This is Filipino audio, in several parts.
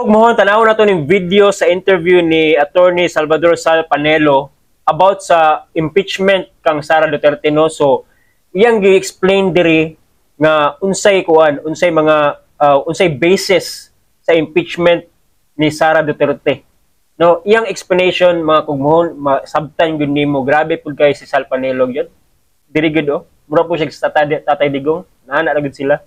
Mohon tanaw na to ning video sa interview ni Attorney Salvador Sal Panelo about sa impeachment kang Sara Duterte no. So iyang gi-explain diri nga unsay unsay basis sa impeachment ni Sara Duterte. No, iyang explanation mga kugmohon sabtan gyud nimo, grabe pud kay si Sal Panelo gyud. Diri gyud mura po siya sa tatay digong, naana ra gyud sila.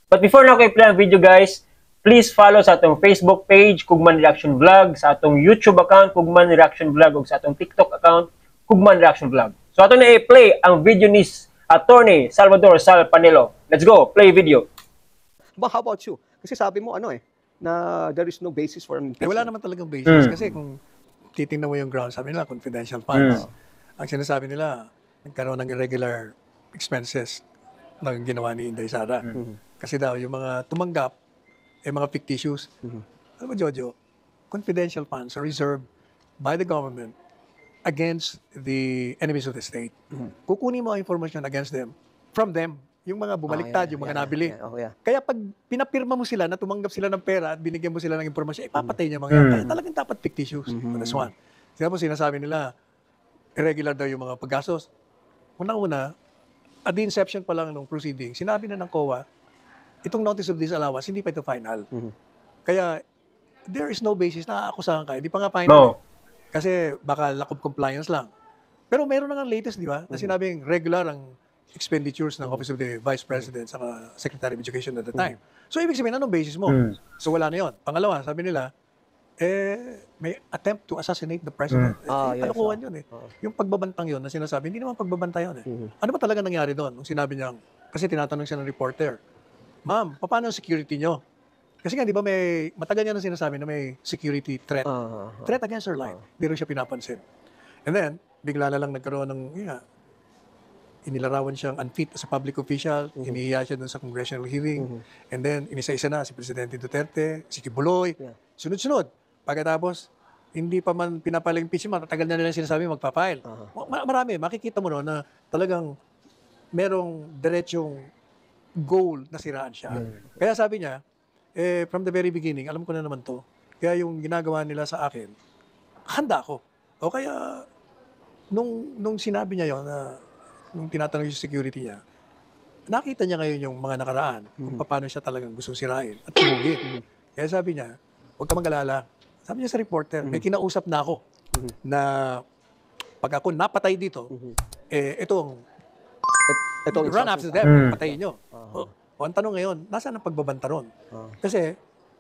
But before na ko i-play ang video guys, please follow sa atong Facebook page, Kugman Reaction Vlog, sa atong YouTube account, Kugman Reaction Vlog, ug sa atong TikTok account, Kugman Reaction Vlog. So ato na i-play ang video ni Attorney Salvador Sal Panelo. Let's go, play video. But how about you? Kasi sabi mo na there is no basis for impeachment. Wala naman talagang basis. Kasi kung titingnan mo yung ground, sabi nila confidential funds. Ang sinasabi nila, nagkaroon ng irregular expenses na ginawa ni Inday Sara. Kasi daw yung mga tumanggap, mga fictitious. Alam mo, Jojo, confidential funds are reserved by the government against the enemies of the state. Kukunin mo ang information against them, from them, yung mga bumaliktad, yung mga nabili. Kaya pag pinapirma mo sila na tumanggap sila ng pera at binigyan mo sila ng impormasyon, ipapatay niya mga yan. Kaya talagang dapat fictitious. That's one. Sinasabi nila, irregular daw yung mga paggastos. Unang-una, at the inception pa lang ng proceeding, sinabi na ng COA, itong notice of disallowance, hindi pa ito final. Kaya, there is no basis na akusahan ka. Hindi pa nga final. No. Kasi baka lack of compliance lang. Pero meron na nga latest, di ba? Na sinabing regular ang expenditures ng Office of the Vice President sa Secretary of Education at the time. So, ibig sabihin, anong basis mo? So, wala na yun. Pangalawa, sabi nila, may attempt to assassinate the President. Kalokohan yun Yung pagbabantang yun na sinasabi, hindi naman pagbabantay yun Ano ba talaga nangyari doon? Nung sinabi niyang, kasi tinatanong siya ng reporter, Ma'am, paano ang security nyo? Kasi nga, di ba may, matagal niya na sinasabi na may security threat. Threat against her life. Hindi rin siya pinapansin. And then, bigla na lang nagkaroon ng, inilarawan siyang unfit as a public official, inihiya siya dun sa congressional hearing, and then, inisa-isa na si Presidente Duterte, si Kibuloy, sunod-sunod. Pagkatapos, hindi pa man pinapalang impeachment, matagal na nila sinasabi magpa-file. Marami, makikita mo no, na talagang merong diretsong goal na siraan siya. Kaya sabi niya, from the very beginning, alam ko na naman to, kaya yung ginagawa nila sa akin, handa ako. O kaya, nung sinabi niya yon na, nung tinatanong yung security niya, nakita niya ngayon yung mga nakaraan, kung paano siya talagang gustong sirain at tumugin. Kaya sabi niya, huwag ka mag-alala. Sabi niya sa reporter, may kinausap na ako na pag ako napatay dito, itong run after them, patayin nyo. O ang tanong ngayon, nasaan ang pagbabanta ron? Kasi,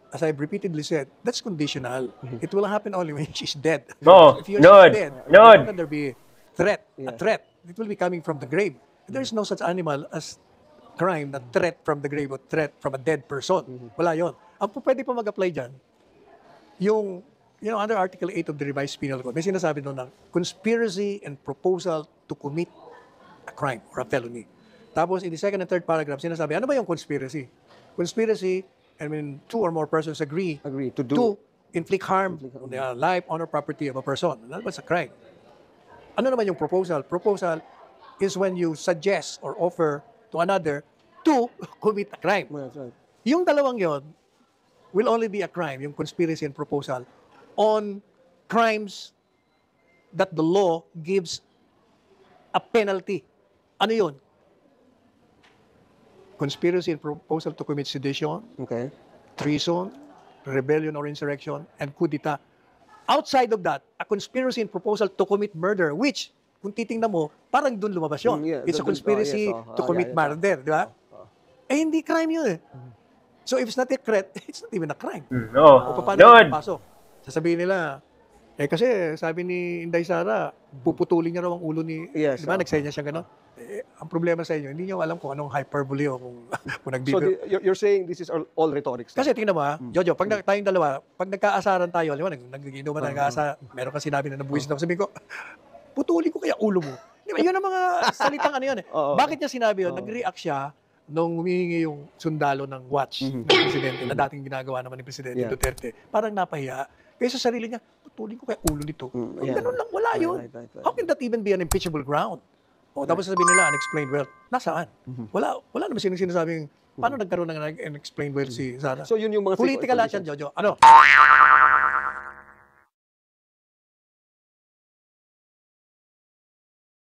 as I've repeatedly said, that's conditional. It will happen only when she's dead. No, If she's dead, there be a threat. It will be coming from the grave. There is no such animal as crime, na threat from the grave or threat from a dead person. Wala yon. Ang pwede pa mag-apply dyan, yung, under Article 8 of the Revised Penal Code, may sinasabi doon ng conspiracy and proposal to commit a crime or a felony. Tapos, in the second and third paragraph, sinasabi, ano ba yung conspiracy? Conspiracy, two or more persons agree to inflict harm on the life, honor, property of a person. Ano ba sa crime? Ano naman yung proposal? Proposal is when you suggest or offer to another to commit a crime. Yung dalawang yon will only be a crime, yung conspiracy and proposal, on crimes that the law gives a penalty. Ano yun? Conspiracy and proposal to commit sedition, treason, rebellion or insurrection, and coup d'etat. Outside of that, a conspiracy and proposal to commit murder, which, kung titingnan mo, parang dun lumabas yun. It's a conspiracy to commit murder, di ba? Hindi crime yun So if it's not a threat, it's not even a crime. No. O paano pasok? Sasabihin nila, kasi sabi ni Inday Sara, puputulin niya raw ang ulo ni, di ba, nagsaya siya gano'n? Ang problema sa inyo, hindi niyo alam kung anong hyperbole o kung nagbibiro. So you're saying this is all rhetorics? Kasi tingnan mo Jojo, pag tayong dalawa, pag nagkaasaran tayo, alam mo, nag-iinuman na nag-aasar, meron kang sinabi na nabuwisit ako, sabihin ko, putulin ko kaya ulo mo. Di ba, yun ang mga salitang ano yun Bakit niya sinabi yun? Nag-react siya nung humihingi yung sundalo ng watch ng Presidente, na dating ginagawa naman ni Presidente Duterte. Parang napahiya. Kaya sa sarili niya, putulin ko kaya ulo nito. Ganun lang, wala yun. How can that even be an impeachable ground? Tapos sasabihin nila, unexplained wealth. Nasaan? Wala naman sinasabing Paano nagkaroon ng unexplained wealth si Sara? So yun yung mga Political lahat yan, conditions. Jojo. Ano?